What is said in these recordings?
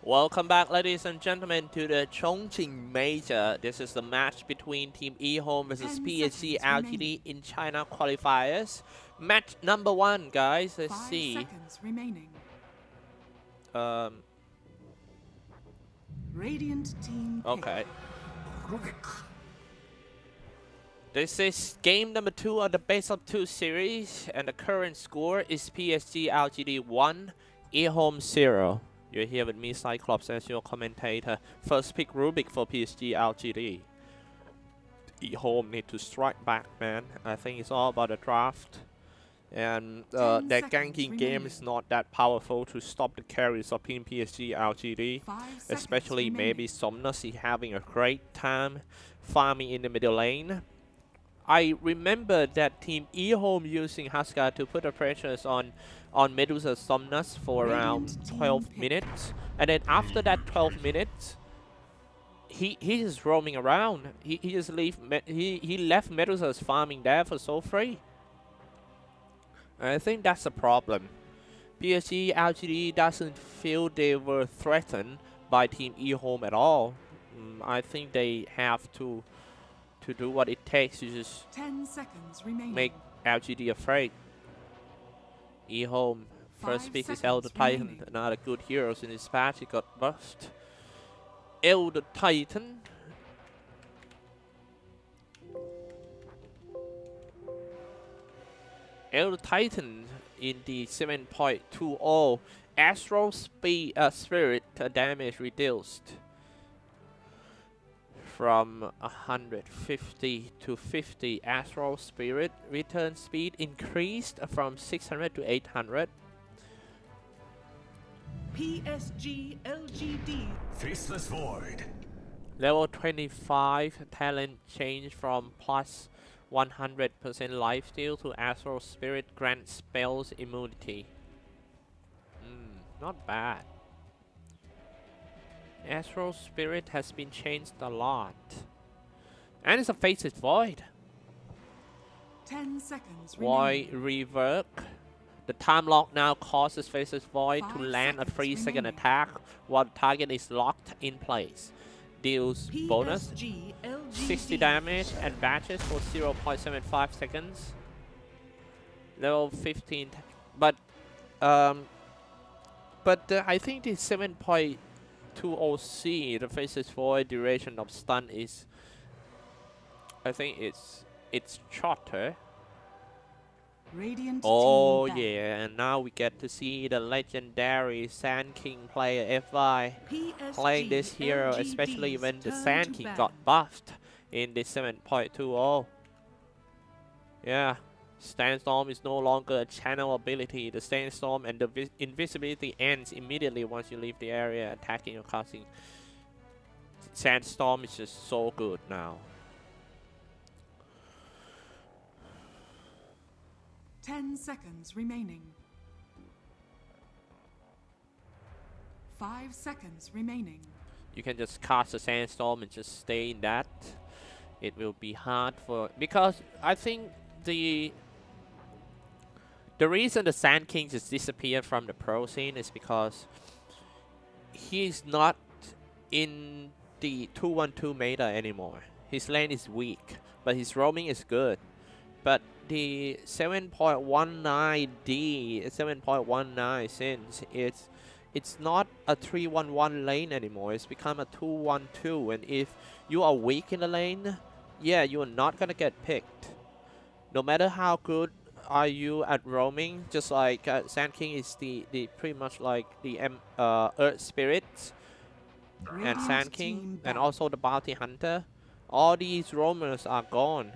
Welcome back, ladies and gentlemen, to the Chongqing Major. This is the match between Team EHOME versus PSG.LGD in China qualifiers. Match number 1, guys. Let's see. 5 seconds remaining. Radiant team. Okay. This is game number 2 of the best of 2 series, and the current score is PSG.LGD 1, EHOME 0. You're here with me, Xyclopzz, as your commentator. First pick Rubik for PSG.LGD. EHOME need to strike back, man. I think it's all about the draft. And their ganking game is not that powerful to stop the carries of Team PSG.LGD. Especially maybe Somnus is having a great time farming in the middle lane. I remember that Team EHOME using Huskar to put the pressures on Medusa Somnus for around 12 minutes. And then after that 12 minutes, he is roaming around. He just left Medusa's farming there for so free. I think that's a problem. PSG.LGD doesn't feel they were threatened by Team EHOME at all. I think they have to do what it takes to just 10 seconds remaining. make LGD afraid. EHOME first pick is Elder Titan, another good heroes in this patch. He got buffed. Elder Titan. Elder Titan in the 7.20 Astral Spirit damage reduced from 150 to 50. Astral Spirit return speed increased from 600 to 800. PSG.LGD. Faceless Void. Level 25 talent change from plus 100% lifesteal to Astral Spirit grants spells immunity. Not bad. Astral Spirit has been changed a lot. And it's a Faceless Void. 10 seconds Void Rework. The time lock now causes Faceless Void to land a 3-second attack while the target is locked in place. Deals bonus 60 damage and batches for 0.75 seconds. Level 15, but I think the 7.20C, the Faceless Void duration of stun is, I think it's shorter. Radiant oh team yeah, and now we get to see the legendary Sand King player FI playing this hero, especially when the Sand King got buffed in the 7.20. Yeah, Sandstorm is no longer a channel ability. The Sandstorm and the invisibility ends immediately once you leave the area attacking or casting. Sandstorm is just so good now. 10 seconds remaining. 5 seconds remaining. You can just cast a Sandstorm and just stay in that. It will be hard for, because I think the reason the Sand King just disappeared from the pro scene is because he's not in the 2-1-2 meta anymore. His lane is weak, but his roaming is good. But the 7.19D, 7.19 since it's not a 3-1-1 lane anymore. It's become a 2-1-2, and if you are weak in the lane, yeah, you are not gonna get picked. No matter how good are you at roaming, just like Sand King is the pretty much like the Earth Spirit and Sand King, and also the Bounty Hunter. All these roamers are gone.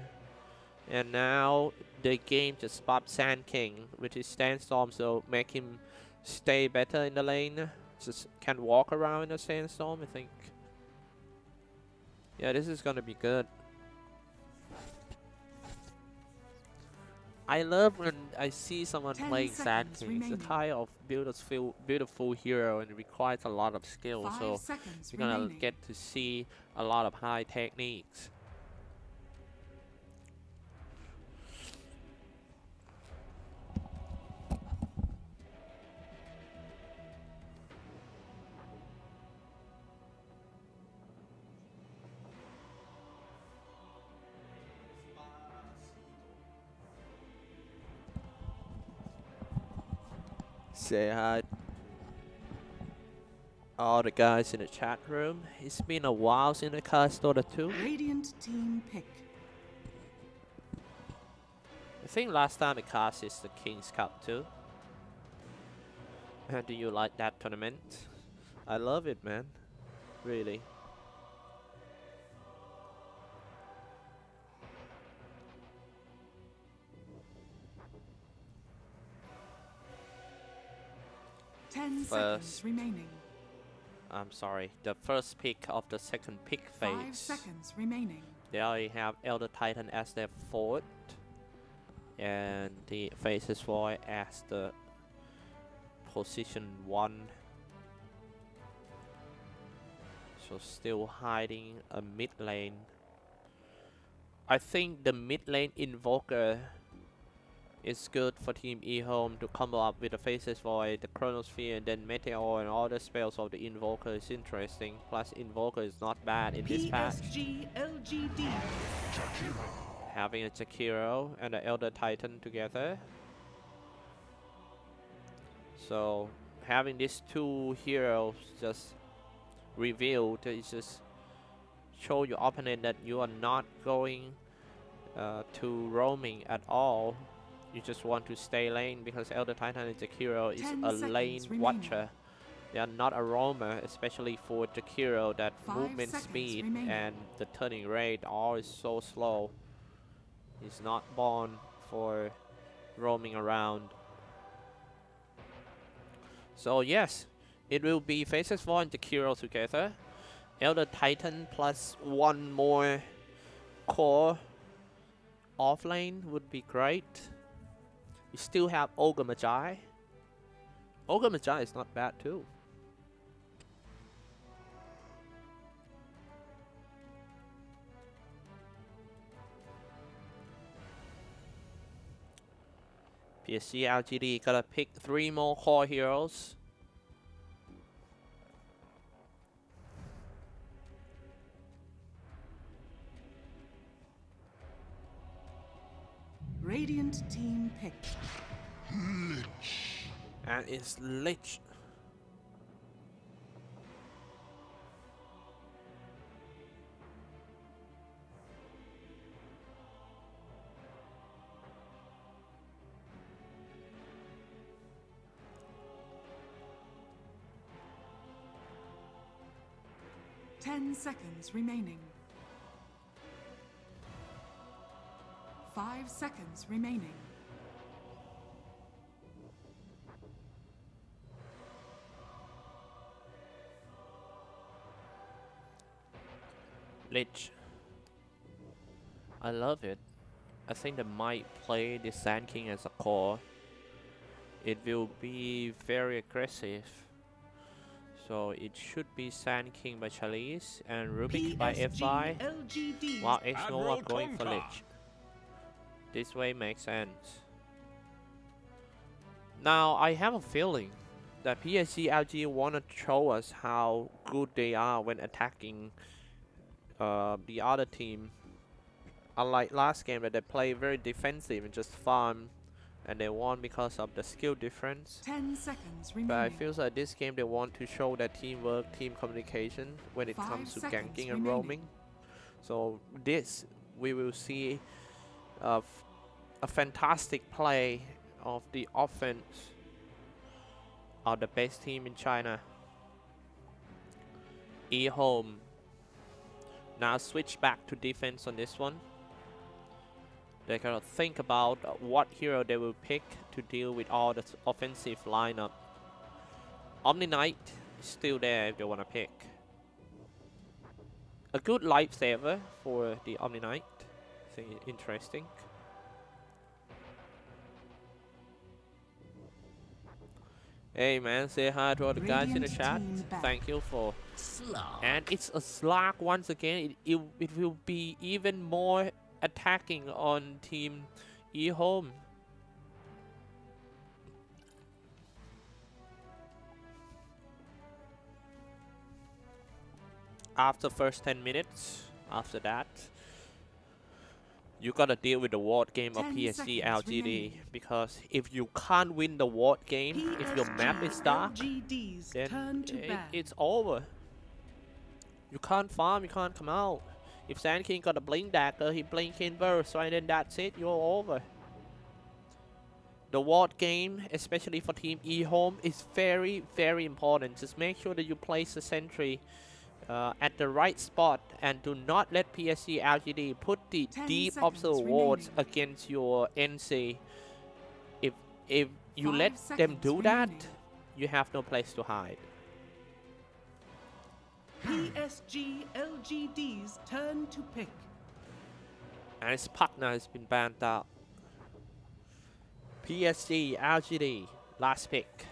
And now the game just buffed Sand King with his Sandstorm, so make him stay better in the lane. Just can walk around in a Sandstorm, I think. Yeah, this is gonna be good. I love when I see someone playing Sand King. It's a type of beautiful hero and it requires a lot of skill, so you're gonna get to see a lot of high techniques. Say hi. All the guys in the chat room. It's been a while since I cast Dota 2. Radiant team pick. I think last time I cast is the King's Cup too. Do you like that tournament? I love it, man. Really. Ten seconds remaining. I'm sorry, the first pick of the second pick phase. 5 seconds remaining. They already have Elder Titan as their forward. And the Faces Void as the position 1. So still hiding a mid lane. I think the mid lane Invoker is good for Team EHOME to combo up with the Faces Void, the Chronosphere, and then Meteor, and all the spells of the Invoker is interesting. Plus Invoker is not bad in this patch. PSG.LGD. Having a Jakiro and the Elder Titan together. So having these two heroes just revealed is just show your opponent that you are not going to roaming at all. You just want to stay lane because Elder Titan and Jakiro is a lane watcher. They are not a roamer, especially for Jakiro. That movement speed and the turning rate all is so slow. He's not born for roaming around. So yes, it will be Faces 4 and Jakiro together. Elder Titan plus one more core off lane would be great. You still have Ogre Magi. Ogre Magi is not bad too. PSG.LGD gotta pick 3 more core heroes. Radiant team pick. And it's Lich. Ten seconds remaining. 5 seconds remaining. Lich. I love it. I think they might play the Sand King as a core. It will be very aggressive. So it should be Sand King by Chalice and Rubik by FI. While X-Nova are going for Lich. This way makes sense. Now I have a feeling that PSG.LGD wanna show us how good they are when attacking the other team. Unlike last game that they play very defensive and just farm, and they won because of the skill difference. 10 seconds remaining. But I feel like this game they want to show that teamwork, team communication when it comes to ganking and roaming. So this we will see a fantastic play of the offense of the best team in China. EHOME. Now switch back to defense on this one. They gotta think about what hero they will pick to deal with all the offensive lineup. Omni Knight is still there if they wanna pick. A good lifesaver for the Omni Knight. I think it's interesting. Hey man, say hi to all the guys in the chat. Thank you for. And it's a Slark once again. It will be even more attacking on Team EHOME. After first 10 minutes, after that, You gotta deal with the ward game of 10 PSG seconds LGD remaining. because if you can't win the ward game, if your map is dark, PSG.LGD's then turn to ban. it's over. You can't farm, you can't come out. If Sand King got a blink dagger, he blink in burst, right? Then that's it, you're over. The ward game, especially for team EHOME, is very, very important. Just make sure that you place the sentry at the right spot and do not let PSG.LGD put the 10 deep seconds obstacle wards remaining. against your NC. If you 5 let them seconds do that, remaining. you have no place to hide. PSG.LGD's turn to pick. And his partner has been banned out. PSG.LGD, last pick.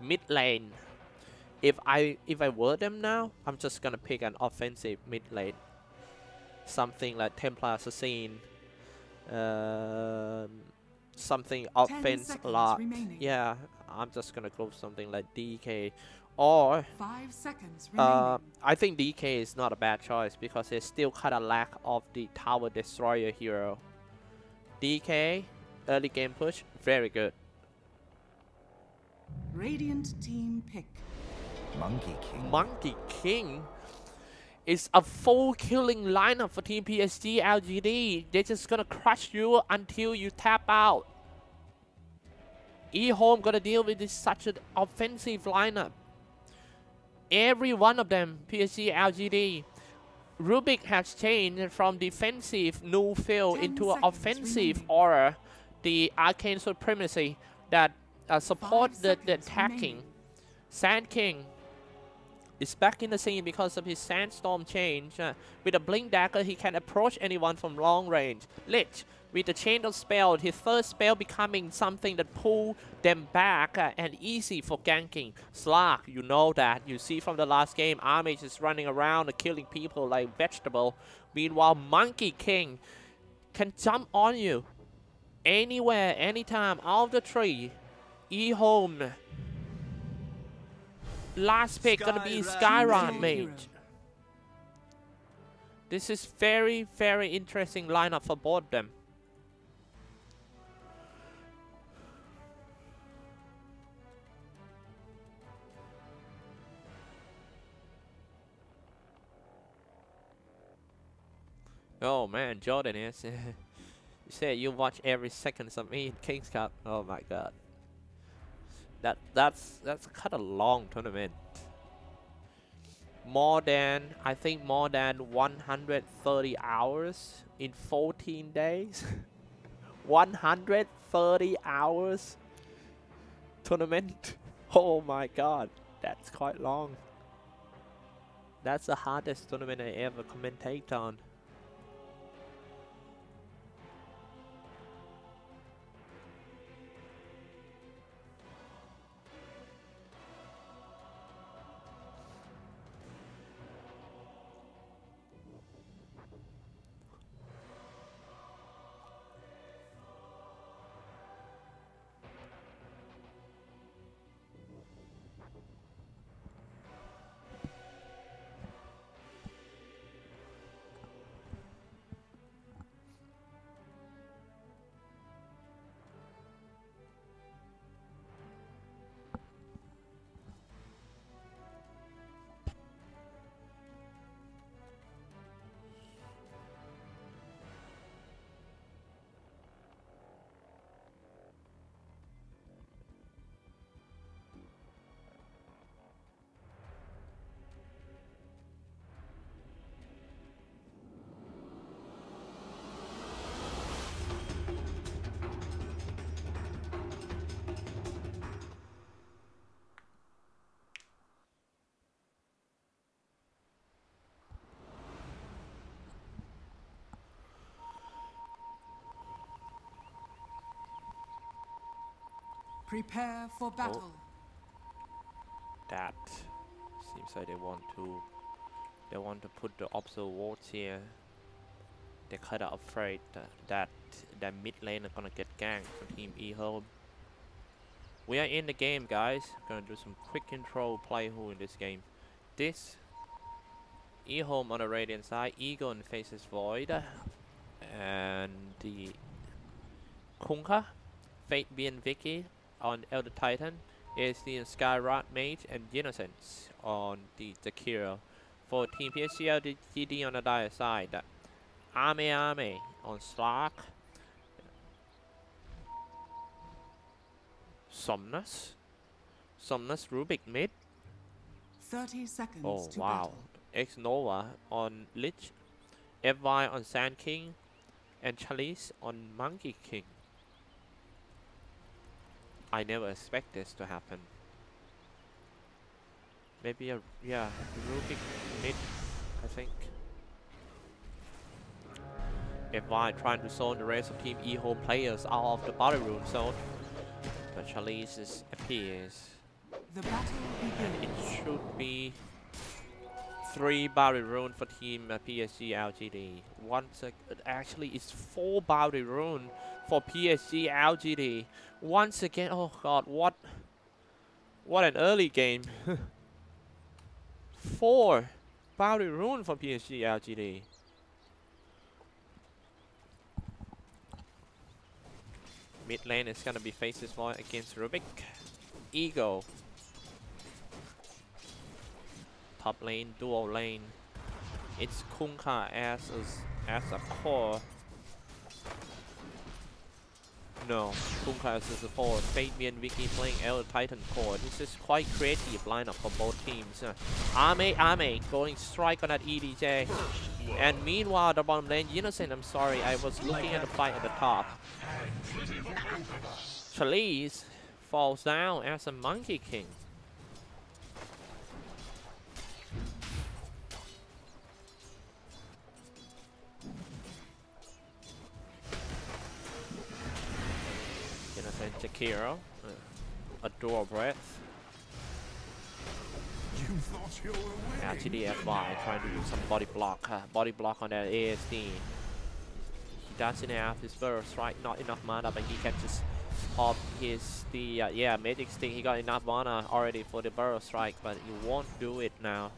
Mid lane. If I were them now, I'm just gonna pick an offensive mid lane. Something like Templar Assassin. Something offense a lot. Remaining. Yeah, I'm just gonna go something like DK. Or 5 seconds remaining. I think DK is not a bad choice because there's still kind of lack of the Tower Destroyer hero. DK, early game push, very good. Radiant team pick. Monkey King is a full killing lineup for Team PSG.LGD. They're just gonna crush you until you tap out. EHOME gonna deal with this such an offensive lineup. Every one of them, PSG.LGD. Rubik has changed from defensive new field 10 into an seconds offensive remaining. aura. The Arcane Supremacy that support 5 the seconds attacking. remaining. Sand King is back in the scene because of his Sandstorm change. With a Blink Dagger, he can approach anyone from long range. Lich, with the Chain of Spell, his first spell becoming something that pull them back and easy for ganking. Slark, you know that. You see from the last game, Armage is running around and killing people like vegetable. Meanwhile, Monkey King can jump on you anywhere, anytime, out of the tree. EHOME. Last pick gonna be Skyran Mage. This is very, very interesting lineup for both of them. Oh man, Jordan is. You said you watch every second of me in King's Cup. Oh my god. That's kind of long tournament. I think more than 130 hours in 14 days. 130 hours tournament. Oh my god, that's quite long. That's the hardest tournament I ever commentate on. Prepare for battle. That seems like they want to put the obstacle wards here. They're kind of afraid that mid lane are gonna get ganked from Team EHOME. We are in the game, guys. Gonna do some quick intro play who in this game. This EHOME on the Radiant side, Egon faces Void. And the Kunka, Fabian Vicky on Elder Titan, ASD and Skyrock Mage, and Innocence on the Zakiro. For Team PSG.LGD on the dire side, Ame on Slark, Somnus Rubik mid. 30 seconds Oh to wow, battle. X Nova on Lich, FY on Sand King, and Chalice on Monkey King. I never expect this to happen. Maybe a Rubik mid, I think. FY trying to zone the rest of Team EHOME players out of the battle room zone, but Chalice appears. The battle begins. It should be 3 boundary rune for Team PSG.LGD. Actually, it's 4 boundary rune for PSG.LGD. Once again, oh god, what an early game. 4 boundary rune for PSG.LGD. Mid lane is gonna be faces for against Rubik. Ego. Top lane, dual lane. It's Kunka as a core. No, Kunka as a support. Fabian Vicky playing Elder Titan core. This is quite creative lineup for both teams. Ame going strike on that EDJ. And meanwhile, the bottom lane, Innocent, I'm sorry, I was looking at the fight at the top. Chalice falls down as a Monkey King. Innocent Jakiro, a dual breath. LGDFY trying to do some body block on that ASD. He doesn't have his burst, right? Not enough mana, but he can just pop his magic stick. He got enough mana already for the burst strike, but he won't do it now.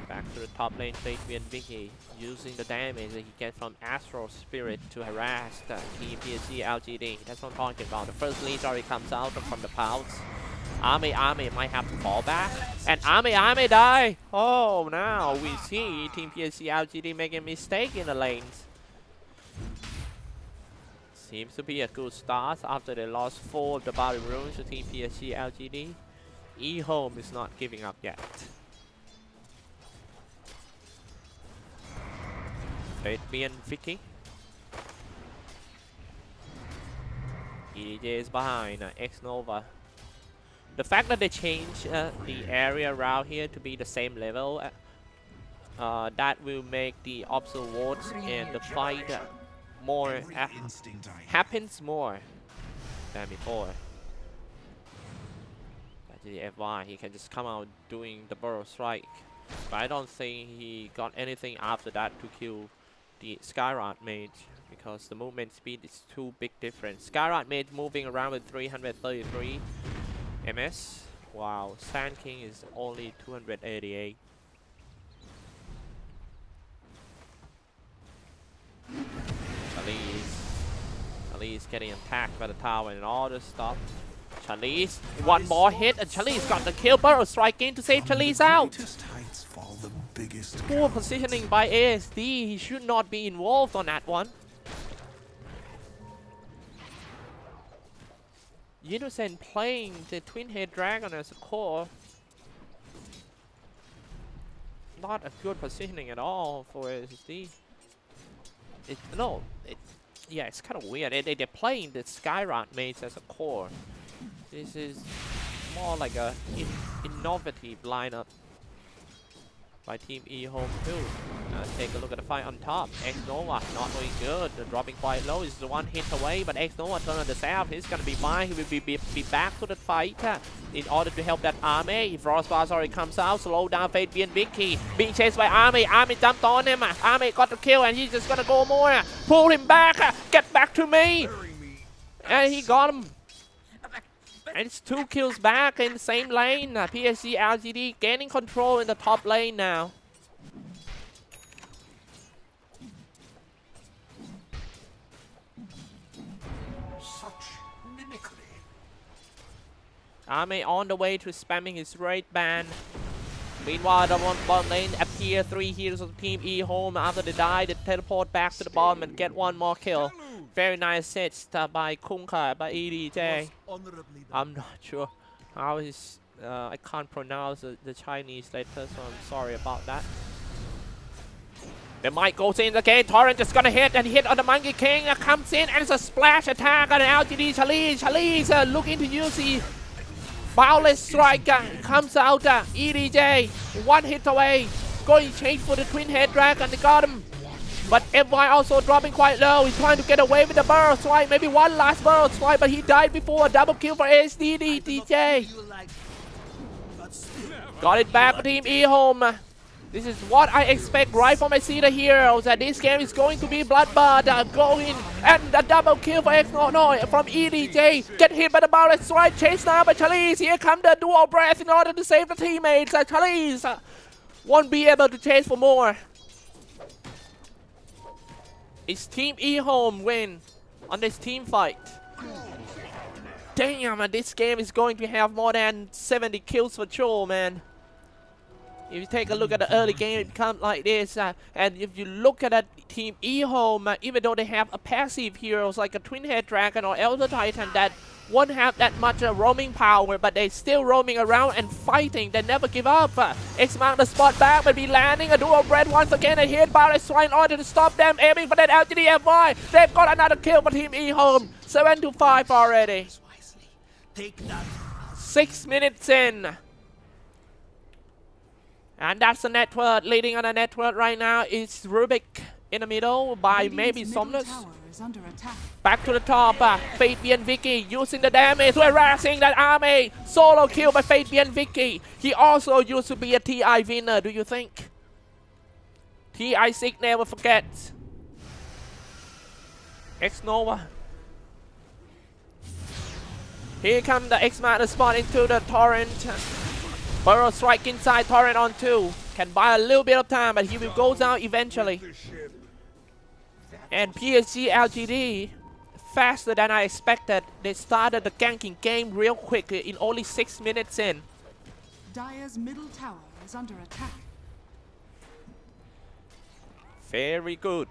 Back to the top lane, Fabian Vicky using the damage that he gets from Astral Spirit to harass the Team PSG.LGD. That's what I'm talking about. The first lead already comes out from the pouch. Ame might have to fall back. And Ame die! Oh, now we see Team PSG.LGD making a mistake in the lanes. Seems to be a good start after they lost 4 of the battle runes to Team PSG.LGD. EHOME is not giving up yet. Fabian Vicky. EDJ is behind. X Nova. The fact that they changed the area around here to be the same level, that will make the obstacle wards and the fight more happens more than before. But the FY, he can just come out doing the burrow strike, but I don't think he got anything after that to kill the Skyrock Mage, because the movement speed is too big difference. Skyrock Mage moving around with 333 MS, while Sand King is only 288. Chalice getting attacked by the tower and all this stuff. Chalice, one more hit and Chalice got the kill. Burrow strike in to save Chalice out. Poor positioning by ASD. He should not be involved on that one. Innocent playing the Twin Head Dragon as a core. Not a good positioning at all for ASD. Yeah, it's kind of weird. They're playing the Skyrock Maze as a core. This is more like a innovative lineup by Team EHOME too. Take a look at the fight on top. X Nova not doing good. The dropping quite low. Is the one hit away, but X Nova turn on the south. He's gonna be fine. He will be back to the fight in order to help that Army. Frostblast already comes out. Slow down Fabian Vicky. Being chased by Army. Army jumped on him. Army got the kill, and he's just gonna go more. Pull him back. Get back to me. And he got him. And it's 2 kills back in the same lane. PSG.LGD gaining control in the top lane now. Army on the way to spamming his raid ban. Meanwhile, the bottom lane appear 3 heroes of Team EHOME. After they die, they teleport back to the bottom and get 1 more kill. Very nice hits by Kunka, by EDJ. I'm not sure how is... I can't pronounce the Chinese letter, so I'm sorry about that. The mic goes in again. Torrent just gonna hit and hit on the Monkey King. Comes in and it's a splash attack on LGD. Chalice looking to use the boundless strike. Comes out. EDJ 1 hit away. Going change for the twin head dragon. They got him. But FY also dropping quite low. He's trying to get away with the burrow strike. Maybe 1 last burrow strike, but he died before. Double kill for ASDD. DJ. Got it back for Team EHOME. This is what I expect right from the heroes. That this game is going to be bloodbath. Going and a double kill for No from EDJ. Get hit by the boundless strike. Chase now by Chalice. Here come the dual breath in order to save the teammates. Chalice won't be able to chase for more. It's Team EHOME win on this team fight. Damn, this game is going to have more than 70 kills for sure, man. If you take a look at the early game, it becomes like this. And if you look at that Team EHOME, even though they have a passive heroes like a Twin Head Dragon or Elder Titan that won't have that much roaming power, but they're still roaming around and fighting. They never give up. X mark the spot back, but be landing a dual bread once again. A hit by the swine in order to stop them, aiming for that LGD FY. They've got another kill for Team EHOME. 7-5 already. 6 minutes in. And that's the network. Leading on the network right now is Rubik in the middle by maybe Somnus. Back to the top. Fabian Vicky using the damage to harassing that army. Solo kill by Fabian Vicky. He also used to be a TI winner, do you think? TI Sig never forgets. X Nova. Here comes the X Master spot into the Torrent. Burrow strike inside Torrent on 2. Can buy a little bit of time, but he will go down eventually. And PSG.LGD, faster than I expected. They started the ganking game real quick in only 6 minutes in. Dire's middle tower is under attack. Very good.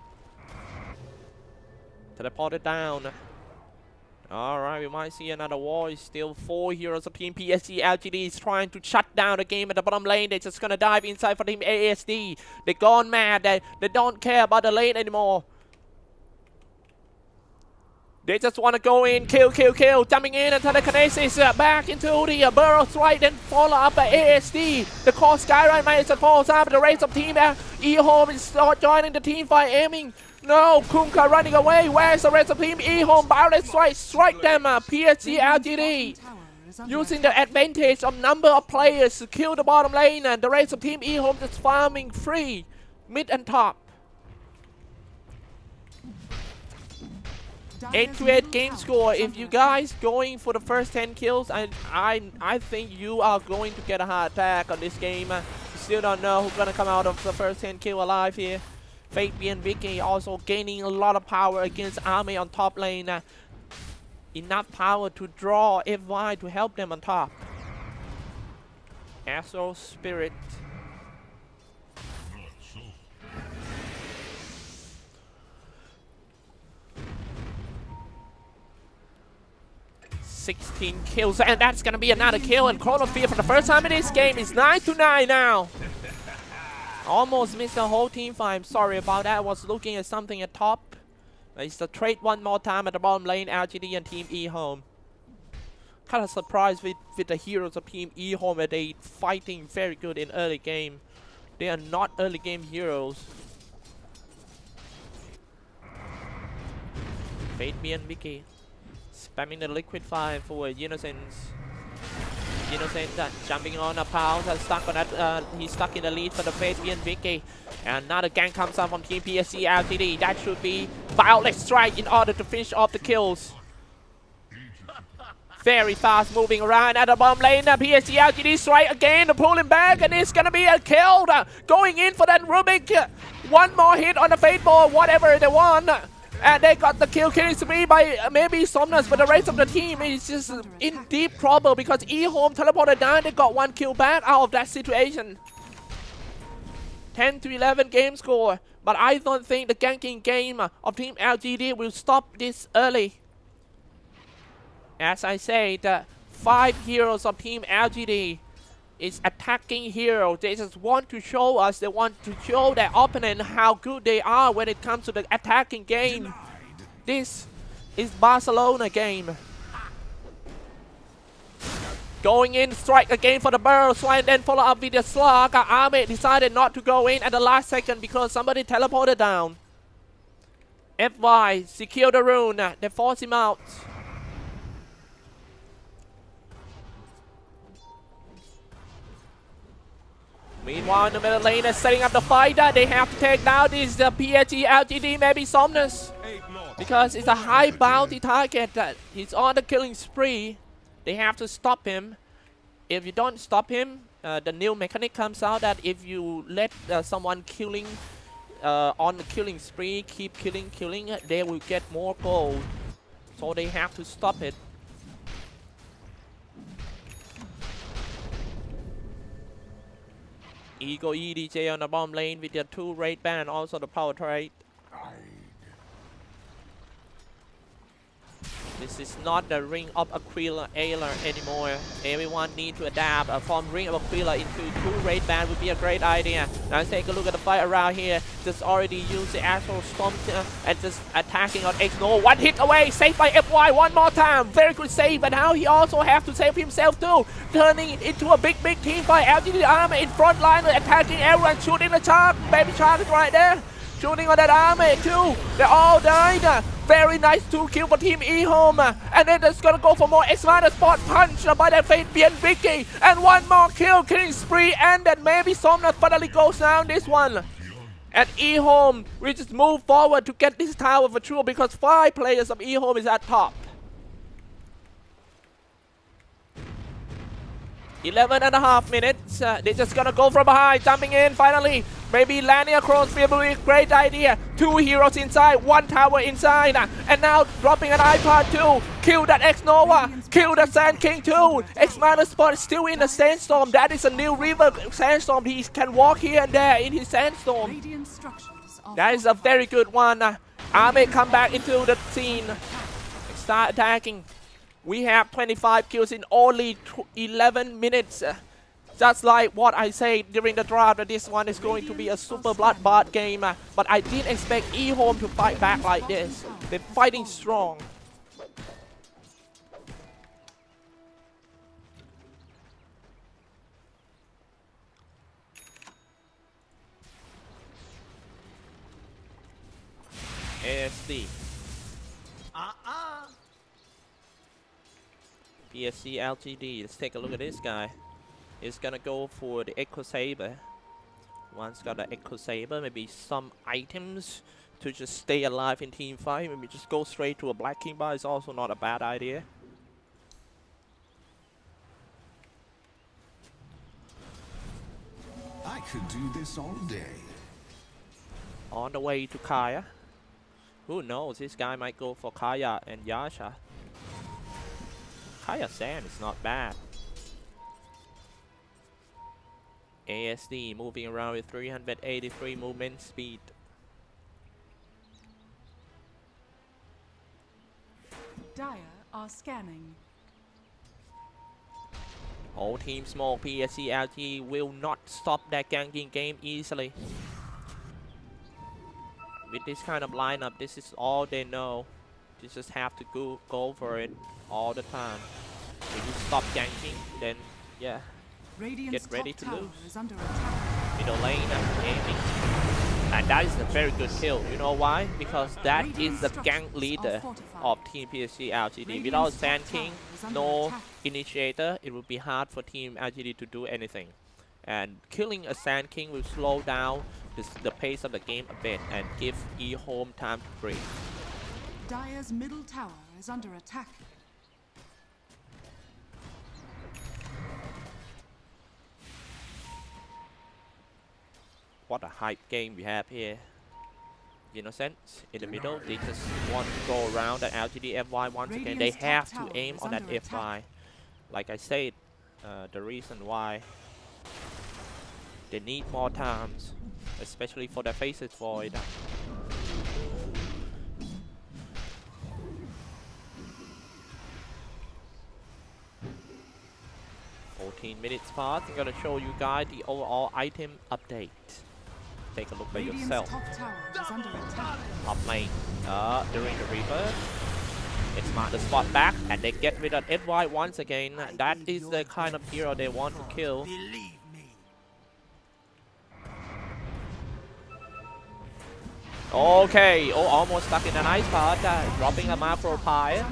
Teleported down. Alright, we might see another war. It's still 4 heroes of Team PSG.LGD is trying to shut down the game at the bottom lane. They're just gonna dive inside for Team ASD. They're gone mad. They don't care about the lane anymore. They just want to go in, kill. Jumping in into the Kinesis. Back into the Burrow strike, then follow up by ASD. The core Skyride might just falls up. The race of Team EHOME is joining the team fight, aiming. No, Kunka running away. Where's the rest of Team EHOME? Boundless strike them. PSG.LGD using the advantage of number of players to kill the bottom lane, and the rest of Team EHOME just farming free, mid and top. 8-8 game score. If you guys going for the first 10 kills, I think you are going to get a heart attack on this game. You still don't know who's gonna come out of the first 10 kill alive here. Fabian Vicky also gaining a lot of power against Army on top lane. Enough power to draw FY to help them on top. Astro Spirit. $16 kills, and that's gonna be another kill. And Chronosphere for the first time in this game is 9-9 now. Almost missed the whole team fight. I'm sorry about that. I was looking at something at top. It's the trade one more time at the bottom lane. LGD and Team EHOME. Kind of surprised with the heroes of Team EHOME that they fighting very good in early game. They are not early game heroes. Fabian Vicky spamming the liquid fire for Innocence. Innocent jumping on a pound, stuck on that. He's stuck in the lead for the Fabian Vicky. And now the gang comes up from Team PSG.LGD. That should be boundless strike in order to finish off the kills. Very fast moving around at the bottom lane. PSG.LGD strike again to pull him back, and it's gonna be a kill. Going in for that Rubik. One more hit on the Fateball, whatever they want. And they got the killing spree by maybe Somnus, but the rest of the team is just in deep trouble because EHOME teleported down. They got 1 kill back out of that situation. 10 to 11 game score, but I don't think the ganking game of Team LGD will stop this early. As I say, the 5 heroes of Team LGD is attacking hero. They just want to show us, they want to show their opponent how good they are when it comes to the attacking game. This is Barcelona game. Going in, strike again for the barrel, and then follow up with the slug. Arme decided not to go in at the last second because somebody teleported down. FY secure the rune, they force him out. Meanwhile, in the middle lane, they're setting up the fight. They have to take down this PSG.LGD, maybe Somnus. Because it's a high bounty target that he's on the killing spree. They have to stop him. If you don't stop him, the new mechanic comes out that if you let someone killing on the killing spree, keep killing, they will get more gold. So they have to stop it. Ego EDJ on the bomb lane with the 2 raid ban and also the power trade. This is not the Ring of Aquila anymore. Everyone needs to adapt from Ring of Aquila into 2 raid ban would be a great idea. Now let's take a look at the fight around here. Just already used the Astral Storm and just attacking on X. No, 1 hit away, saved by FY one more time. Very good save, but now he also has to save himself too. Turning it into a big team fight. LGD Army in front line, attacking everyone, shooting the shark. Baby shark is right there. Shooting on that army too. They all died. Very nice 2 kill for Team EHOME. And then it's gonna go for more X-Minus spot punch by that fate Bien Vicky. And 1 more kill, killing spree. And then maybe Somnus finally goes down this one. And EHOME, we just move forward to get this tower for sure because 5 players of EHOME is at top. 11.5 minutes. They're just gonna go from behind, jumping in finally. Maybe landing across will be a great idea. 2 heroes inside, 1 tower inside. And now dropping an iPad too. Kill that X-Nova. Kill the Sand King too. X-Minus spot is still in the Sandstorm. That is a new river Sandstorm. He can walk here and there in his Sandstorm. That is a very good one. Arme come back into the scene. Start attacking. We have 25 kills in only 11 minutes. Just like what I said during the draft, that this one is going to be a super bloodbath game. But I didn't expect EHOME to fight back like this. They're fighting strong. ASD. PSG.LGD. Let's take a look at this guy. He's gonna go for the Echo Saber. Once got the Echo Saber, maybe some items to just stay alive in team fight. Maybe just go straight to a Black King bar is also not a bad idea. I could do this all day. On the way to Kaya. Who knows? This guy might go for Kaya and Yasha. Kaya Sand is not bad. ASD moving around with 383 movement speed. Dire are scanning. All team small PSG.LGD will not stop that ganking game easily. With this kind of lineup, this is all they know. You just have to go for it all the time. If you stop ganking, then yeah, get ready to lose. Middle lane aiming. And that is a very good kill. You know why? Because that is the gank leader of Team PSG.LGD. Without Sand King, no initiator, it would be hard for Team LGD to do anything. And killing a Sand King will slow down the pace of the game a bit and give EHOME time to breathe. Dire's middle tower is under attack. What a hype game we have here. Innocence in the middle. They just want to go around that LGD FY once again. They have to aim on that FY. Like I said, the reason why they need more times, especially for the Faces Void. Minutes past. I'm gonna show you guys the overall item update. Take a look by yourself. Top lane, during the Reaper, it's marked the spot back, and they get rid of FY once again. That is the kind of hero they want to kill. Okay, oh, almost stuck in a nice part. Dropping a macro pie.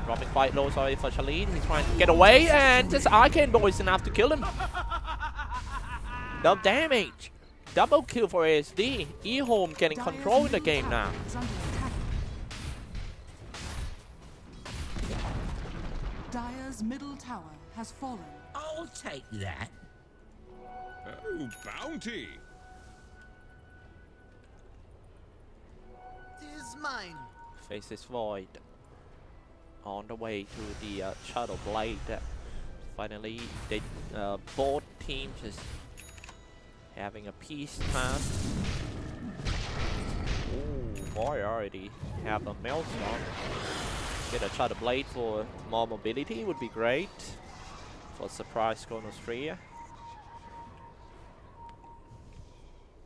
Dropping quite low, sorry for Shaleen. He's trying to get away, and just Arcane Bow is enough to kill him. Double damage. Double kill for ASD. EHOME getting control in the game now. Dire's middle tower has fallen. I'll take that. Oh, bounty! Tis mine. Faces Void. On the way to the Shadow Blade. Finally, they both teams just having a peace pass. Ooh, boy, already have a Maelstrom. Get a Shadow Blade for more mobility would be great. For surprise Chronosphere.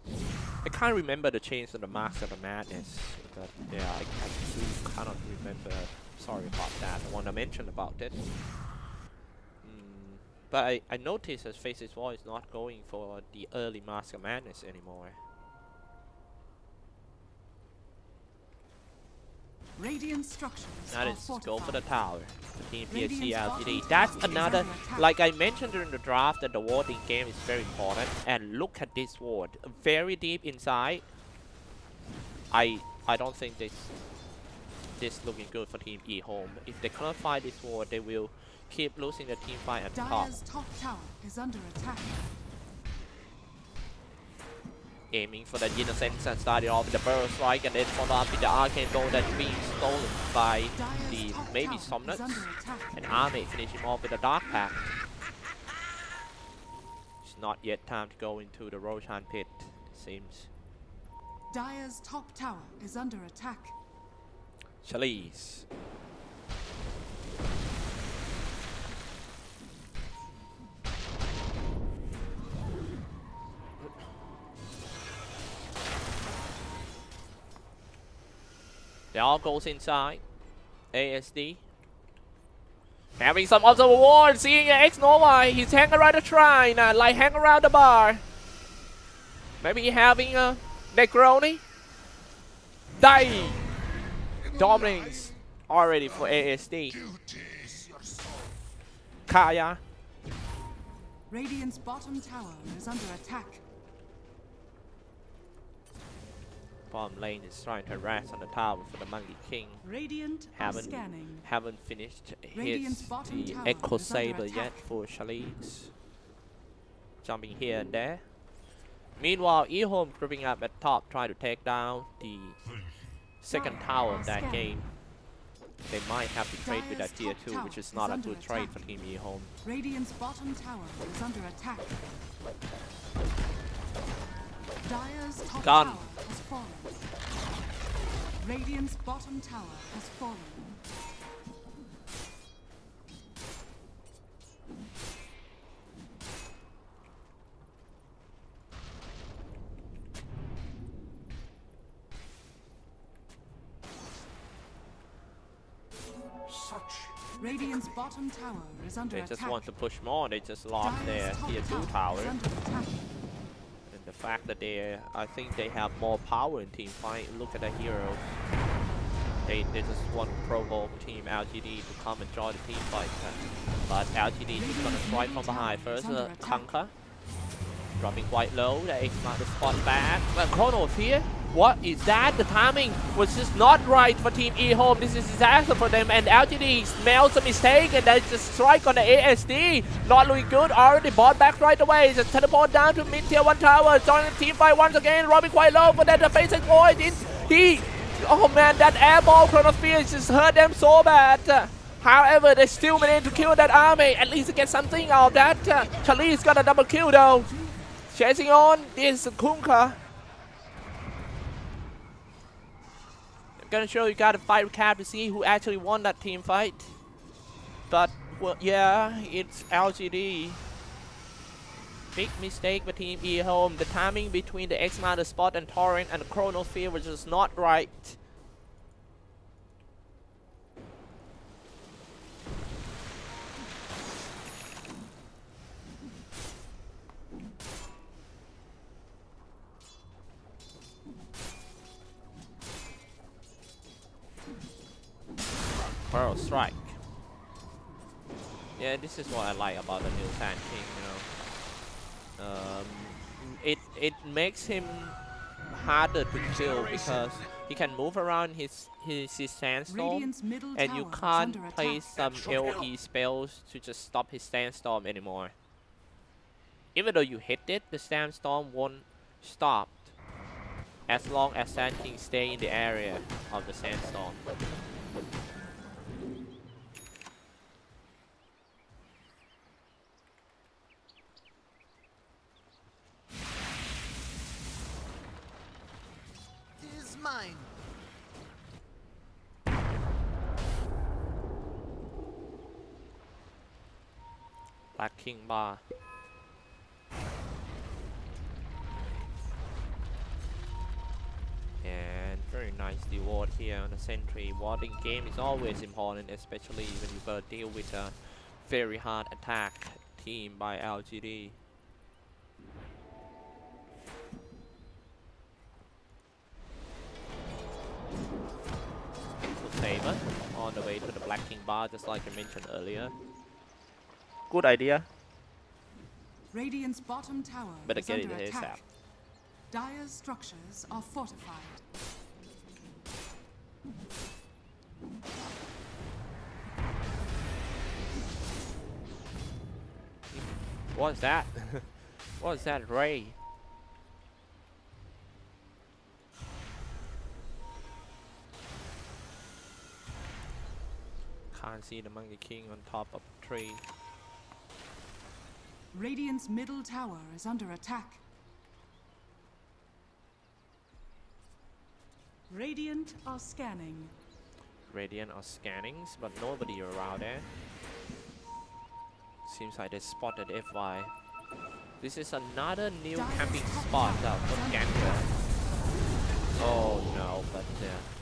I can't remember the change of the Marks of the Madness, but yeah, I do cannot remember. Sorry about that. I want to mention about it. But I noticed that Faces Void is not going for the early Mask of Madness anymore. Radiant structures Now are let's go fortified. for the tower. The team PSG.LGD. That's another, like I mentioned during the draft, that the warding game is very important. And look at this ward, very deep inside. I don't think this looking good for Team EHOME. If they can't fight this ward, they will keep losing the team fight at the top. Dire's top tower is under attack. Aiming for the Innocence and starting off with the Burrow Strike, and then followed up with the Arcane Bow that's being stolen by the maybe Somnus. And Armate finishing off with the Dark Pact. It's not yet time to go into the Roshan pit, it seems. Dire's top tower is under attack. Chalice. They all goes inside. ASD. Having some of the reward, seeing an X Nova. He's hanging around the shrine, like hang around the bar. Maybe having a Necroni. Die! Dominance already for ASD. Kaya. Radiant's bottom tower is under attack. Bottom lane is trying to harass on the tower for the Monkey King. Radiant are scanning. Haven't finished Radiant's his bottom the tower Echo is under Saber attack. yet for Chalice. Jumping here and there. Meanwhile, EHOME creeping up at top, trying to take down the second tower of that game. They might have to trade with that tier 2, which is not a good trade for Team EHOME. Radiant's bottom tower is under attack. Dire's top Gun. tower has fallen. Radiant's bottom tower has fallen. Radiant's bottom tower is under They attack. just want to push more, they just lost their Dire's top tier 2 tower. is under attack. And the fact that I think they have more power in team fight. Look at the heroes. They just want to provoke Team LGD to come and join the team fight. But LGD is gonna strike from behind. First, Kanka. Dropping quite low. The X mark the spot back. But Chronosphere, what is that? The timing was just not right for Team EHOME. This is disaster for them. And LGD smells a mistake and they just strike on the ASD. Not looking good. Already bought back right away. Just teleport down to mid tier 1 tower. Joining the team fight once again. Dropping quite low. But then the facing point in. Oh man, that airball Chronosphere just hurt them so bad. However, they still managed to kill that army. At least to get something out of that. Charlie's got a double kill though. Chasing on is Kunka. I'm gonna show you guys a fight recap to see who actually won that team fight. But, well, yeah, it's LGD. Big mistake by Team EHOME. The timing between the X-Mark, the Spot, and Torrent and the Chronosphere was just not right. Pearl Strike. Yeah, this is what I like about the new Sand King, you know. It makes him harder to kill because he can move around his sandstorm, and you can't place some AoE spells to just stop his sandstorm anymore. Even though you hit it, the sandstorm won't stop as long as Sand King stay in the area of the sandstorm. Mine. Black King Bar. And very nicely ward here on the sentry. Warding game is always important, especially when you gotta deal with a very hard attack team by LGD. Saber on the way to the Black King Bar, just like I mentioned earlier. Good idea. Radiant's bottom tower Better is get it under ASAP. attack. Dire's structures are fortified. What's that? What's that, Ray? Can't see the Monkey King on top of the tree. Radiant's middle tower is under attack. Radiant are scanning. Radiant are scanning, but nobody around there. Seems like they spotted FY. This is another new camping spot for Ganker. Oh no, but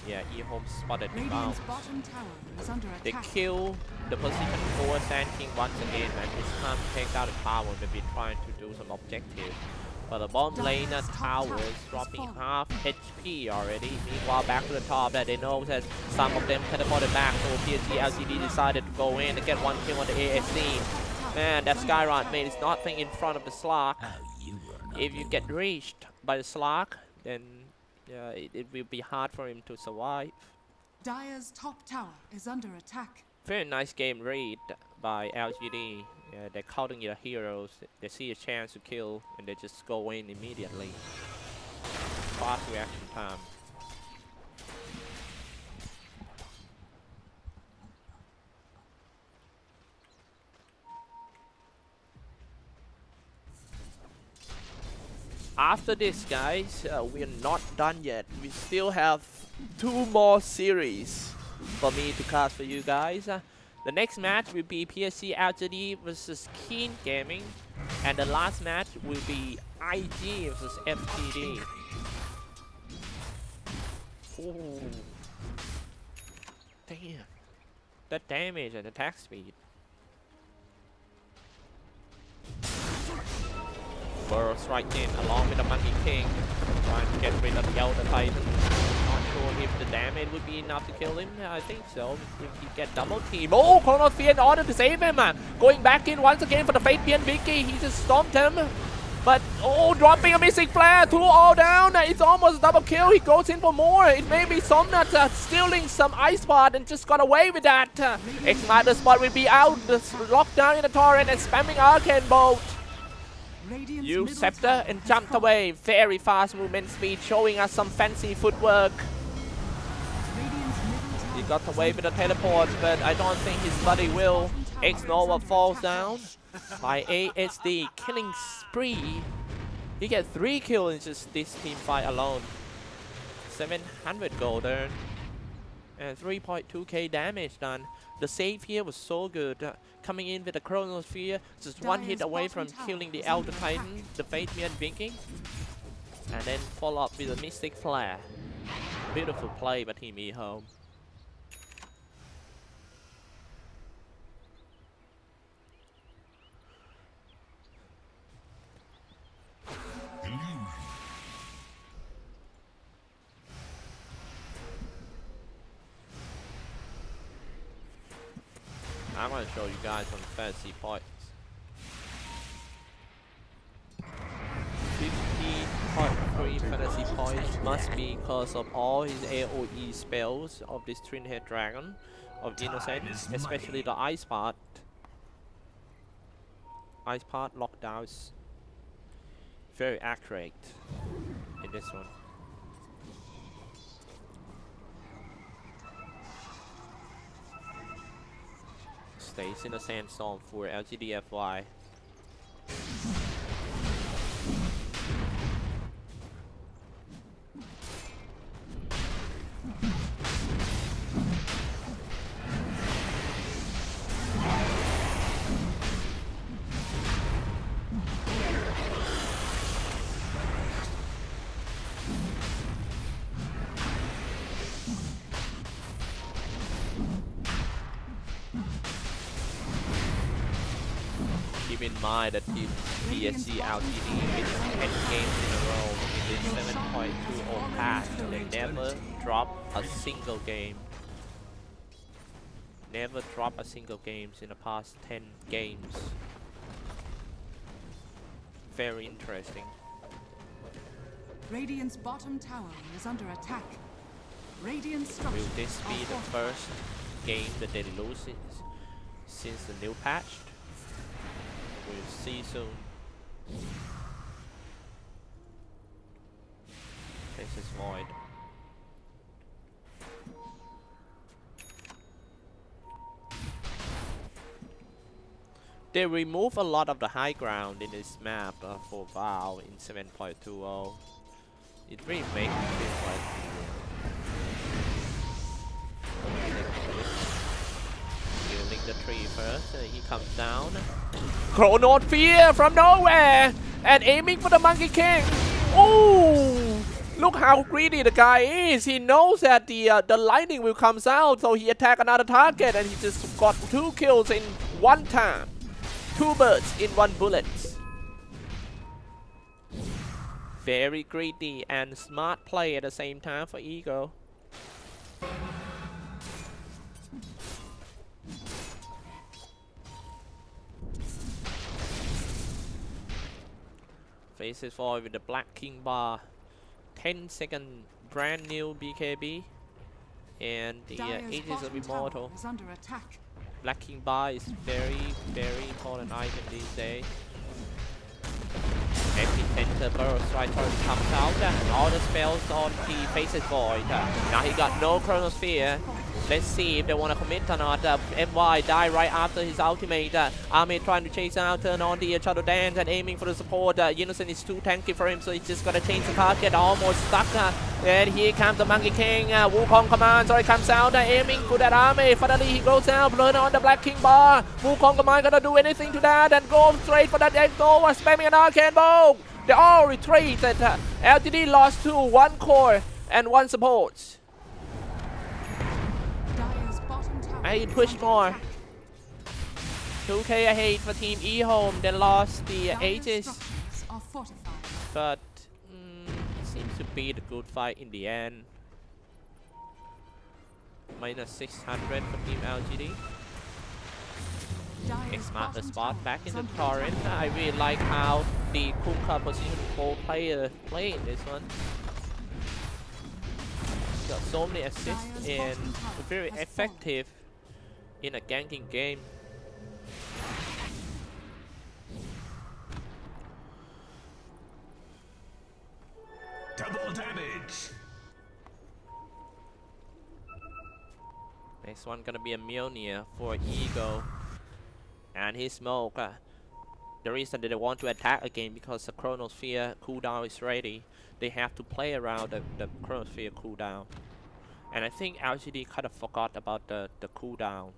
yeah, EHOME spotted him out. Radiant's bottom tower is under They attack. kill the position 4 Sand King once again, and it's time to take out the tower. Maybe trying to do some objective. But the bomb laner tower is dropping half HP already. Meanwhile, back to the top, that they know that some of them teleported back, so PSG.LGD decided to go in and get one kill on the ASD. Man, that Skyrod mate is nothing in front of the Slark. If you get reached by the Slark, then yeah, it will be hard for him to survive. Dire's top tower is under attack. Very nice game read by LGD. Yeah, they're counting their heroes. They see a chance to kill and they just go in immediately. Fast reaction time. After this, guys, we are not done yet. We still have 2 more series for me to cast for you guys. The next match will be PSG.LGD versus Keen Gaming, and the last match will be IG versus FGD. Oh, damn! That damage and attack speed. Burrow strike in along with the Monkey King, trying to get rid of the Elder Titan. Not sure if the damage would be enough to kill him. I think so. If he get double team. Oh, Chronosphere in order to save him. Going back in once again for the Fate Beyond Vicky. He just stomped him. But, oh, dropping a missing flare, 2 all down. It's almost double kill. He goes in for more. It may be Somnat stealing some ice spot and just got away with that. X-Might the spot will be out, locked down in the torrent and spamming Arcane Bolt. Used Scepter and jumped away. Very fast movement speed, showing us some fancy footwork. He got away with the teleport, but I don't think his buddy will. X-Nova falls down by ASD, killing spree. He gets 3 kills in just this team fight alone. 700 gold earned and 3.2k damage done. The save here was so good. Coming in with the Chronosphere, just one hit away from killing the Elder Titan, the Fateman Viking. And then follow up with a Mystic Flare. Beautiful play by Team EHOME. I'm going to show you guys some fancy points. 50.3 fantasy points must be because of all his AoE spells of this Twin-Head Dragon of Innocence, especially the Ice Part. Ice Part lockdown is very accurate in this one. Stays in the sandstorm for LGDFY. Keep in mind that Team PSG.LGD wins 10 games in a row in this 7.20 patch. They never drop a single game. Never drop a single game in the past 10 games. Very interesting. Radiant's bottom tower is under attack. Radiant structures Will this be the first game that they lose since the new patch? We'll see soon. This is void. They remove a lot of the high ground in this map for WoW in 7.20. It really makes me feel like killing the tree first. He comes down. Chronosphere from nowhere and aiming for the Monkey King. Oh, look how greedy the guy is. He knows that the lightning will come out, so he attack another target and he just got 2 kills in one time. 2 birds in 1 bullet. Very greedy and smart play at the same time for Eagle. Faces forward with the Black King bar. 10-second brand new BKB. And the Aegis of Immortal. Black King bar is very, very important item these days. Epicenter Burrow Striker comes out and all the spells on the Faces Void. Now he got no Chronosphere. Let's see if they want to commit or not. MY die right after his ultimate. Army trying to chase out, turn on the Shadow Dance and aiming for the support. Innocent is too tanky for him, so he's just got to change the target. Almost stuck. And here comes the Monkey King. Wukong Command, sorry, comes out, aiming for that army. Finally, he goes down, blowing on the Black King bar. Wukong Command gonna do anything to that and go straight for that X-Nova, spamming an Arcane Bow. They all retreated. LGD lost 2, 1 core and 1 support. I pushed more. 2k ahead for Team EHOME. They lost the Aegis. But it seems to be the good fight in the end. -600 for Team LGD. X-Mark the spot back in the torrent. I really like how the Kunkka position 4 player play in this one. Got so many assists and very effective in a ganking game. Double damage. Next one gonna be a Mjolnir for Ego. And his smoke. The reason that they want to attack again because the Chronosphere cooldown is ready. They have to play around the Chronosphere cooldown. And I think LGD kind of forgot about the cooldown.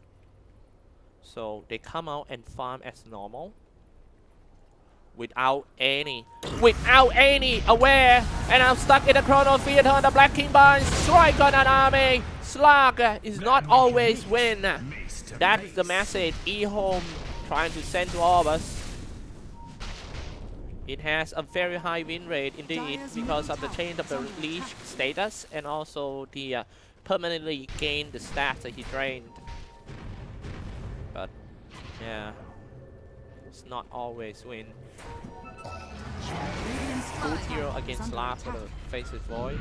So they come out and farm as normal. Without any aware. And I'm stuck in the Chronosphere on the Black King Bar. Strike on an army. Slug is not always win. That's the message EHOME trying to send to all of us. It has a very high win rate indeed because of the change of the leash status and also the permanently gain the stats that he drained. But yeah, it's not always win. Good hero against Slav for the Faceless Void.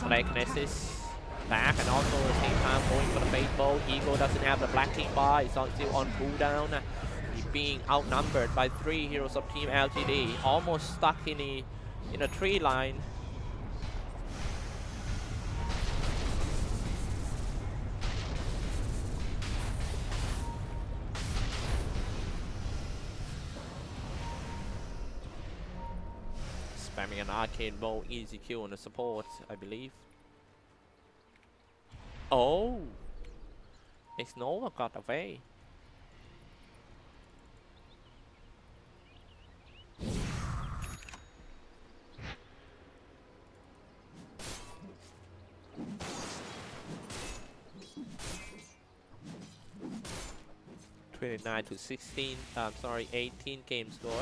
Blacknesses back and also at the same time going for the Fate Bolt. Ego doesn't have the Black King Bar, it's still on cooldown. He's being outnumbered by 3 heroes of Team LGD, almost stuck in a tree line. Spamming an arcade bolt, easy kill on the support, I believe. Oh, it's Nova got away. Sorry, 18 game score.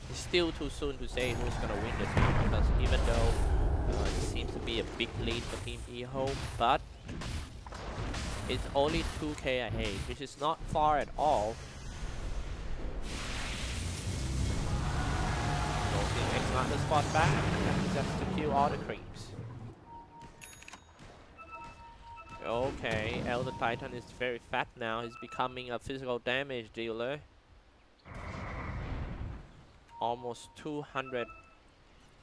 It's still too soon to say who's gonna win this game because even though it seems to be a big lead for Team EHOME, but it's only 2k ahead, which is not far at all. X-Mark the spot back, just to kill all the creeps. Okay, Elder Titan is very fat now. He's becoming a physical damage dealer. Almost 200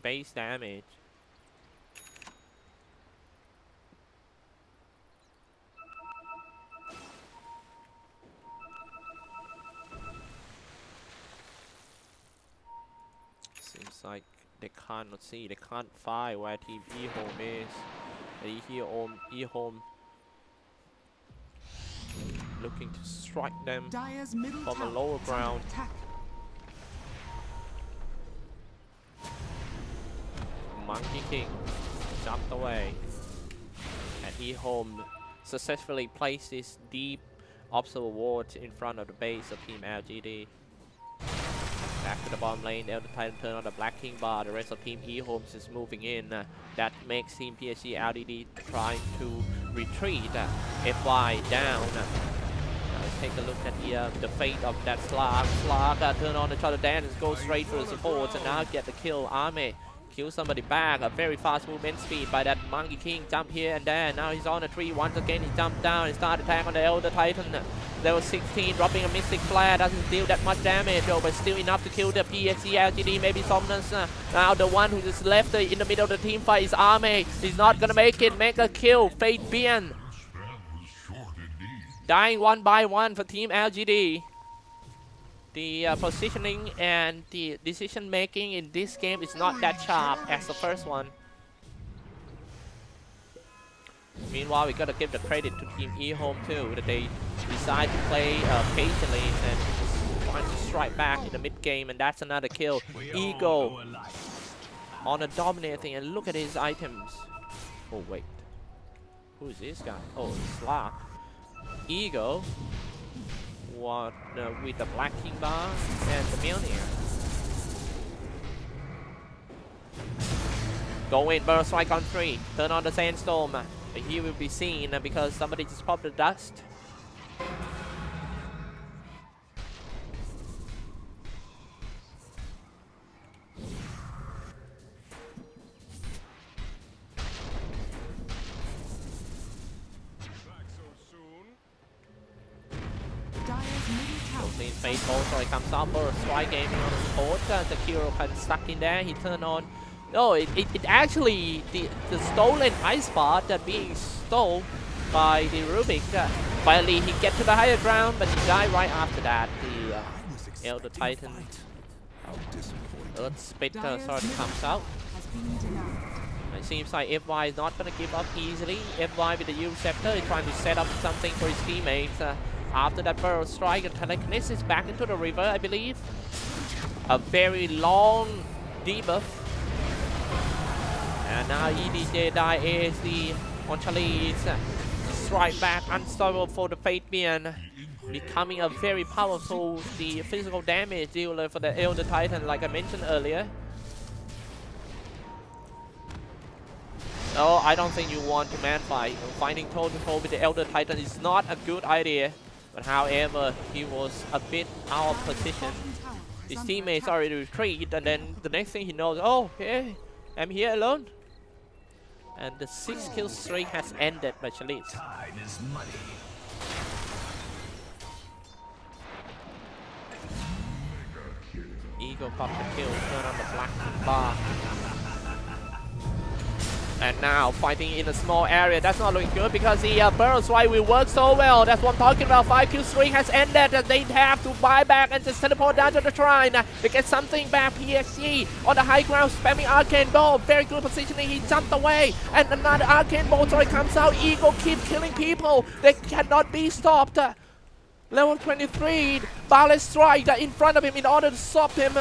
base damage. Seems like they cannot see, they can't find where Team EHOME is. EHOME looking to strike them from the lower ground. Monkey King jumped away, and EHOME successfully placed this deep observer ward in front of the base of Team LGD. Back to the bottom lane, Elder Titan turn on the Black King Bar. The rest of Team EHOME is moving in. That makes Team PSG.LGD trying to retreat. FY down. Now let's take a look at the fate of that Slug. Slug turn on the Charter Dance, go straight for the supports, and now get the kill. Army kill somebody back. A very fast movement speed by that Monkey King. Jump here and there. Now he's on a tree once again. He jumped down and started attack on the Elder Titan. Level 16, dropping a Mystic Flare. Doesn't deal that much damage though, but still enough to kill the PSG.LGD. Maybe Somnus. Now the one who is left in the middle of the team fight is Arme. He's not gonna make it. Make a kill. Fate Bien. Dying one by one for Team LGD. The positioning and the decision making in this game is not that sharp as the first one. Meanwhile, we gotta give the credit to Team EHOME too, that they decide to play patiently and just trying to strike back in the mid game, and that's another kill. Ego on a dominating, and look at his items. Oh wait, who is this guy? Oh, Slack. Ego. What with the Black King Bar and the Mjolnir. Go in, Burst Strike on 3. Turn on the Sandstorm. But he will be seen because somebody just popped the dust. Clean face also it comes out for a strike gaming on the support. The Kiro kind of stuck in there. He turned on. No, it actually the stolen ice bar that being stole by the Rubik. Finally he get to the higher ground, but he died right after that. The Elder Titan Earth Spitter sort of comes out. It seems like FY is not gonna give up easily. FY with the U Scepter is trying to set up something for his teammates. After that barrel strike, and telekinesis back into the river, I believe. A very long debuff. And now EDJ die ASD on Charlie's strike back, unstoppable for the Fabian. Becoming a very powerful physical damage dealer for the Elder Titan, like I mentioned earlier. No, I don't think you want to man fight. Fighting toe-to-toe with the Elder Titan is not a good idea. But however, he was a bit out of position. His teammates already retreat, and then the next thing he knows, oh, hey, I'm here alone. And the 6-kill streak has ended by Charlie's. Time is money. Eagle popped the kill, turn on the black bar. And now fighting in a small area, that's not looking good because the barrel strike will work so well. That's what I'm talking about. 5-kill streak has ended. They have to buy back and just teleport down to the shrine to get something back. PSG on the high ground, spamming Arcane Bolt. Very good positioning. He jumped away, and another Arcane Bolt comes out. Eagle keeps killing people. They cannot be stopped. Level 23, Ballet strike in front of him in order to stop him.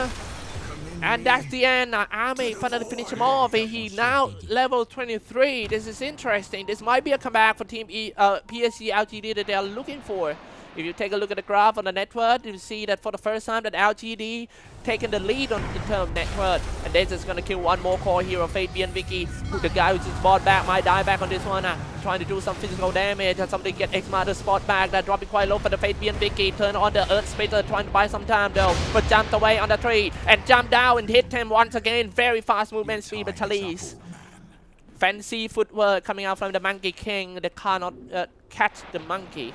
And that's the end. Army finally finish him off. He now level 23. This is interesting. This might be a comeback for Team PSG.LGD that they are looking for. If you take a look at the graph on the network, you see that for the first time that LGD taking the lead on the term network. And they're just gonna kill one more core hero, Fabian Vicky. The guy who just bought back might die back on this one. Trying to do some physical damage and somebody get X-Master spot back. That dropping quite low for the Fabian Vicky. Turn on the Earth Splitter, trying to buy some time though. But jumped away on the tree and jumped down and hit him once again. Very fast movement speed by Charlie's. Fancy footwork coming out from the Monkey King. They cannot catch the monkey.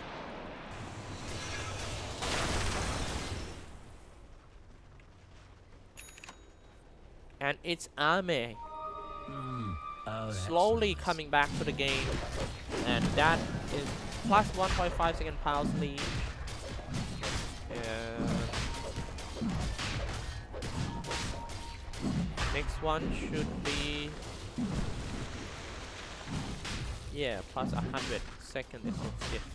And it's Ame slowly coming back to the game, and that is plus 1.5 second pulse lead. Next one should be plus 100 second is a shift.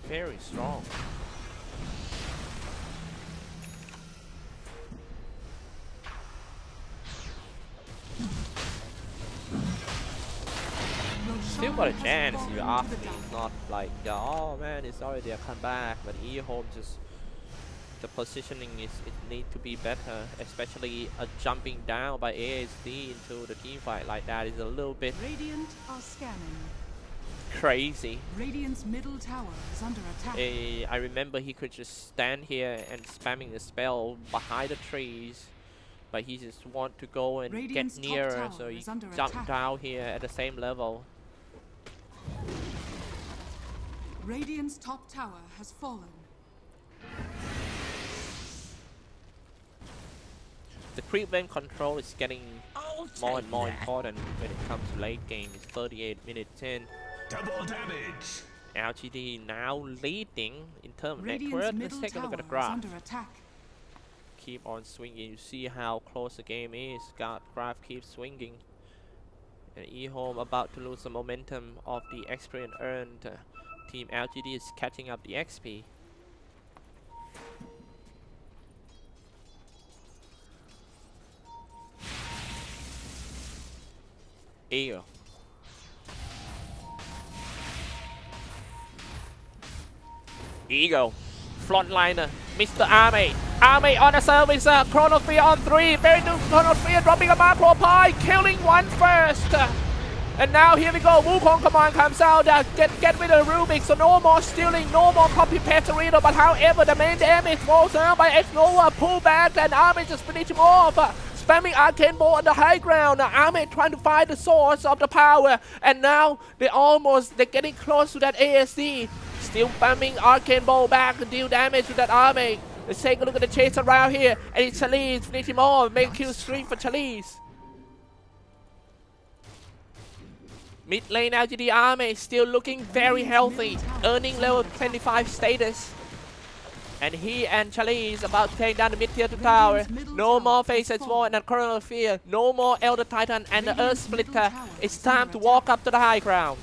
Very strong. Still got a chance, you ask me. It's not like, oh man, it's already a comeback. But EHOME just, the positioning it need to be better. Especially a jumping down by ASD into the team fight like that is a little bit Radiant are scanning. Crazy. Radiant's middle tower is under attack. I remember he could just stand here and spamming the spell behind the trees. But he just want to go and Radiant's get nearer, so he jumped down here at the same level. Radiant's top tower has fallen. The creep wave control is getting more and more important when it comes to late game. It's 38 minutes in. Double damage. LGD now leading in terms of network. Let's take a look at the graph. Keep on swinging. You see how close the game is. Graph keeps swinging. And EHOME about to lose the momentum of the experience earned. Team LGD is catching up the XP. Eagle. Eagle. Frontliner. Mr. Army. Army on the service, Chronosphere on 3, very new Chronosphere dropping a macro pie, killing one first. And now here we go, Wukong command comes out, get rid of Rubik, so no more stealing, no more copy paste Torino, but however the main damage falls down by X-Nova, pull back, and Army just finish him off. Spamming Arcane Ball on the high ground, Army trying to find the source of the power, and now they're getting close to that ASD. Still spamming Arcane Ball back to deal damage to that Army. Let's take a look at the chase around here, and it's Chalice, finish him off, make kill stream for Chalice. Mid lane LGD Army still looking very healthy, earning level 25 status. And he and Chalice about to take down the mid tier 2 tower. No more Phases Void and Chronosphere, no more Elder Titan and the Earth Splitter. It's time to walk up to the high ground.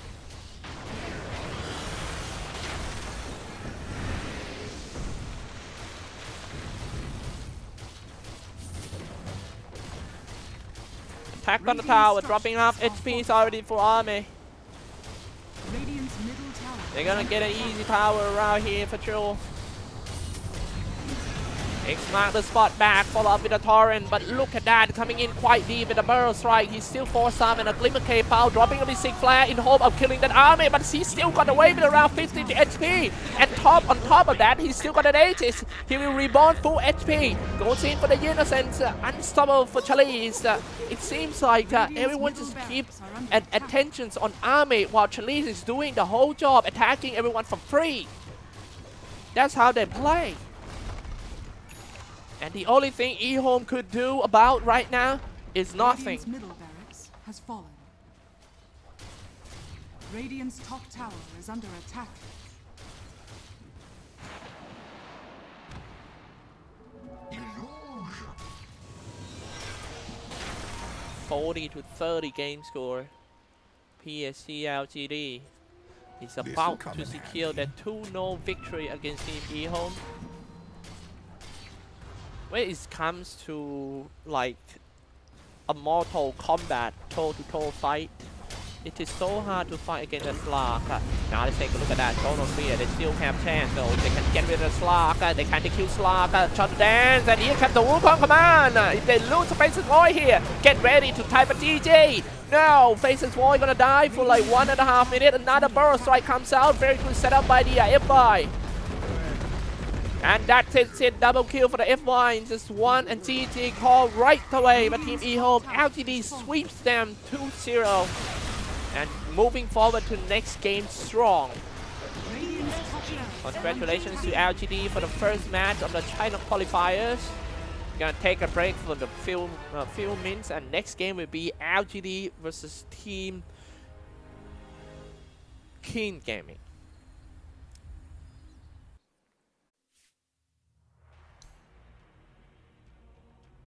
Attack on the tower, dropping off HPs already for Army. They're gonna get an easy tower around here for sure. X mark the spot back, follow up with a torrent, but look at that, coming in quite deep with a barrel strike. He's still forced up and a glimmer K-Pow, dropping a basic flare in hope of killing that Army, but he's still got away with around 50 HP. And on top of that, he's still got an Aegis. He will reborn full HP. Goes in for the Innocence, unstoppable for Chalice. It seems like everyone just keeps attentions on Army while Chalice is doing the whole job, attacking everyone for free. That's how they play. And the only thing EHOME could do about right now is nothing. Radiant's middle barracks has fallen. Radiant's top tower is under attack. $40-30 game score. PSG.LGD is about to secure the 2-0 victory against Team EHOME. When it comes to like a Mortal Kombat toe-to-toe fight, it is so hard to fight against a Slark. Now let's take a look at that. Chronosphere, they still have chance though. They can get rid of Slark, they can kill Slark, shot dance, and here comes the Wukong command. If they lose the Phases Void here, get ready to type a GG. No, Phases Void gonna die for like 1.5 minutes. Another barrel strike comes out. Very good setup by the FY. And that's it, double kill for the FY in just one, and GG call right away by Team EHOME. LGD sweeps them 2-0. And moving forward to the next game strong. Congratulations to LGD for the first match of the China qualifiers. We're gonna take a break for the few minutes, and next game will be LGD versus Team King Gaming.